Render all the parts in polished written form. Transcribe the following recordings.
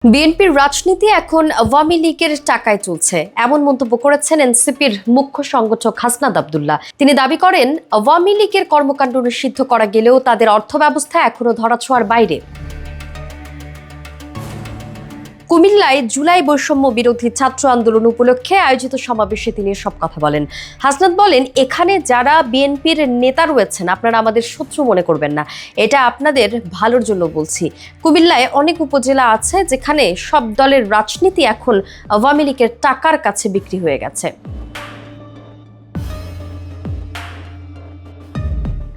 বিএনপির রাজনীতি এখন আওয়ামী লীগের টাকায় চলছে, এমন মন্তব্য করেছেন এনসিপির মুখ্য সংগঠক হাসনাত আব্দুল্লাহ। তিনি দাবি করেন, আওয়ামী লীগের কর্মকাণ্ড নিষিদ্ধ করা গেলেও তাদের অর্থব্যবস্থা এখনো ধরাছোঁয়ার বাইরে। কুমিল্লায় জুলাই বৈষম্য বিরোধী ছাত্র আন্দোলন উপলক্ষে আয়োজিত সমাবেশে তিনি সব কথা বলেন। হাসনাত বলেন, এখানে যারা বিএনপির নেতা রয়েছেন আপনারা আমাদের শত্রু মনে করবেন না, এটা আপনাদের ভালোর জন্য বলছি। কুমিল্লায় অনেক উপজেলা আছে যেখানে সব দলের রাজনীতি এখন আওয়ামী লীগের টাকার কাছে বিক্রি হয়ে গেছে।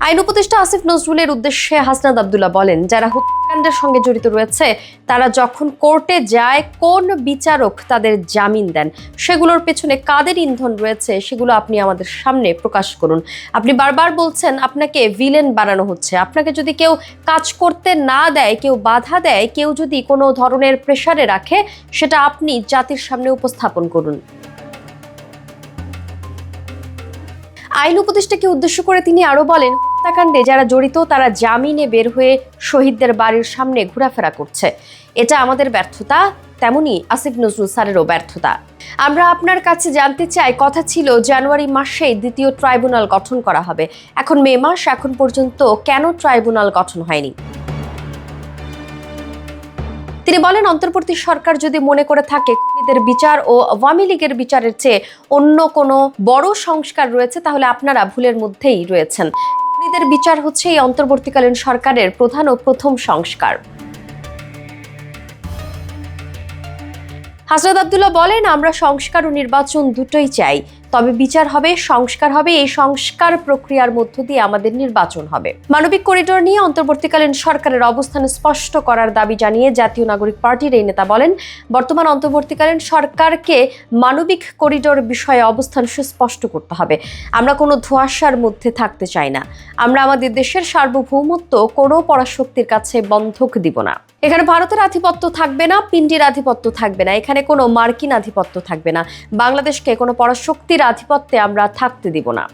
আইন উপদেষ্টা আসিফ নজরুলের উদ্দেশ্যে হাসনাত আব্দুল্লাহ বলেন, যারা হত্যাকাণ্ডের সঙ্গে জড়িত রয়েছে তারা যখন কোর্টে যায় কোন বিচারক তাদের জামিন দেন, সেগুলোর পেছনে কাদের ইন্ধন রয়েছে সেগুলো আপনি আমাদের সামনে প্রকাশ করুন। আপনি বারবার বলছেন আপনাকে ভিলেন বানানো হচ্ছে। আপনাকে যদি কেউ কাজ করতে না দেয়, কেউ বাধা দেয়, কেউ যদি কোনো ধরনের প্রেসারে রাখে, সেটা আপনি জাতির সামনে উপস্থাপন করুন। আইন উপদেষ্টাকে উদ্দেশ্য করে তিনি আরো বলেন, হত্যাকাণ্ডে যারা জড়িত তারা জামিনে বের হয়ে শহীদদের বাড়ির সামনে ঘোরাফেরা করছে। এটা আমাদের ব্যর্থতা, তেমনি আসিফ নজরুল স্যারেরও ব্যর্থতা। আমরা আপনার কাছে জানতে চাই, কথা ছিল জানুয়ারি মাসে দ্বিতীয় ট্রাইব্যুনাল গঠন করা হবে, এখন মে মাস, এখন পর্যন্ত কেন ট্রাইব্যুনাল গঠন হয়নি? তিনি বলেন, অন্তর্বর্তী সরকার যদি মনে করে থাকে খুনিদের বিচার ও আওয়ামী লীগের বিচারের চেয়ে অন্য কোনো বড় সংস্কার রয়েছে, তাহলে আপনারা ভুলের মধ্যেই রয়েছেন। খুনিদের বিচার হচ্ছে এই অন্তর্বর্তীকালীন সরকারের প্রধান ও প্রথম সংস্কার। হাসনাত আব্দুল্লাহ বলেন, আমরা সংস্কার ও নির্বাচন দুটোই চাই, তবে বিচার হবে, সংস্কার হবে। এই সংস্কার প্রক্রিয়ার মধ্য দিয়ে আমাদের নির্বাচন হবে। মানবিক করিডোর নিয়ে অন্তর্বর্তীকালীন সরকারের অবস্থান স্পষ্ট করার দাবি জানিয়ে জাতীয় নাগরিক পার্টির এই নেতা বলেন, বর্তমান অন্তর্বর্তীকালীন সরকারকে মানবিক করিডোর বিষয়ে অবস্থান সুস্পষ্ট করতে হবে। আমরা কোনো ধোঁয়াশার মধ্যে থাকতে চাই না। আমরা আমাদের দেশের সার্বভৌমত্ব কোনো পরাশক্তির কাছে বন্ধক দিব না। এখানে ভারতের আধিপত্য থাকবে না, পিন্ডির আধিপত্য থাকবে না, এখানে কোনো মার্কিন আধিপত্য থাকবে না। বাংলাদেশকে কোনো পরাশক্তির আধিপত্যে আমরা থাকতে দিব না।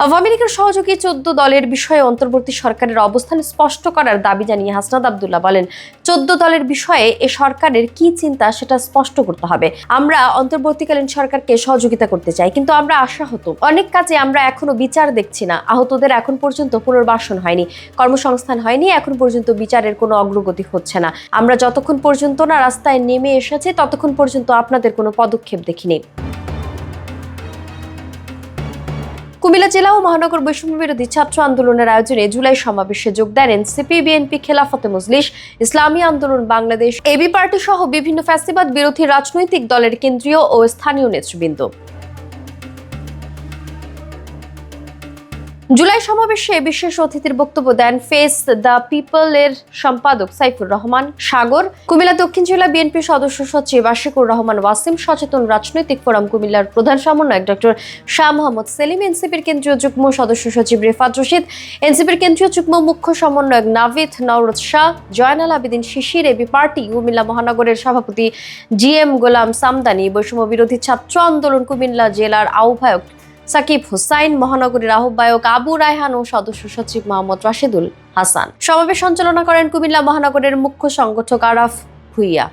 আওয়ামী লীগের সহযোগী 14 দলের বিষয়ে অন্তর্বর্তী সরকারের অবস্থান স্পষ্ট করার দাবি জানিয়ে হাসনাত আব্দুল্লাহ বলেন, 14 দলের বিষয়ে এ সরকারের কি চিন্তা সেটা স্পষ্ট করতে হবে। আমরা অন্তর্বর্তীকালীন সরকারকে সহযোগিতা করতে চাই, কিন্তু আমরা আশাহত। অনেক কাজে আমরা এখনো বিচার দেখছি না। আহতদের এখন পর্যন্ত পুনর্বাসন হয়নি, কর্মসংস্থান হয়নি, এখন পর্যন্ত বিচারের কোনো অগ্রগতি হচ্ছে না। আমরা যতক্ষণ পর্যন্ত না রাস্তায় নেমে এসেছি ততক্ষণ পর্যন্ত আপনাদের কোনো পদক্ষেপ দেখিনি। কুমিল্লা জেলা ও মহানগর বৈষম্য বিরোধী ছাত্র আন্দোলনের আয়োজনে জুলাই সমাবেশে যোগ দেন এনসিপি, বিএনপি, খেলাফতে মজলিস, ইসলামী আন্দোলন বাংলাদেশ, এবি পার্টি সহ বিভিন্ন ফ্যাসিবাদ বিরোধী রাজনৈতিক দলের কেন্দ্রীয় ও স্থানীয় নেতৃবৃন্দ। জুলাই সমাবেশে বিশেষ অতিথির বক্তব্য দেন ফেস দ্য পিপল এর সম্পাদক সাইফুর রহমান সাগর, কুমিল্লা দক্ষিণ জেলা বিএনপি সদস্য সচিব আশিকুর রহমান ওয়াসিম, সচেতন রাজনৈতিক ফোরাম কুমিল্লার প্রধান সমন্বয়ক ডক্টর শাহ মোহাম্মদ সেলিম, এনসিপির কেন্দ্রীয় যুগ্ম সদস্য সচিব রেফাত রশিদ, এনসিপির কেন্দ্রীয় যুগ্ম মুখ্য সমন্বয়ক নাভিদ নওরত শাহ, জয়নাল আবেদিন শিশির, এবি পার্টি কুমিল্লা মহানগরের সভাপতি জিএম গোলাম সামদানি, বৈষম্য বিরোধী ছাত্র আন্দোলন কুমিল্লা জেলার আহ্বায়ক সাকিব হুসাইন, মহানগরীর আহ্বায়ক আবু রায়হান ও সদস্য সচিব মোহাম্মদ রাশেদুল হাসান। সমাবেশ সঞ্চালনা করেন কুমিল্লা মহানগরের মুখ্য সংগঠক আরাফ ভুইয়া।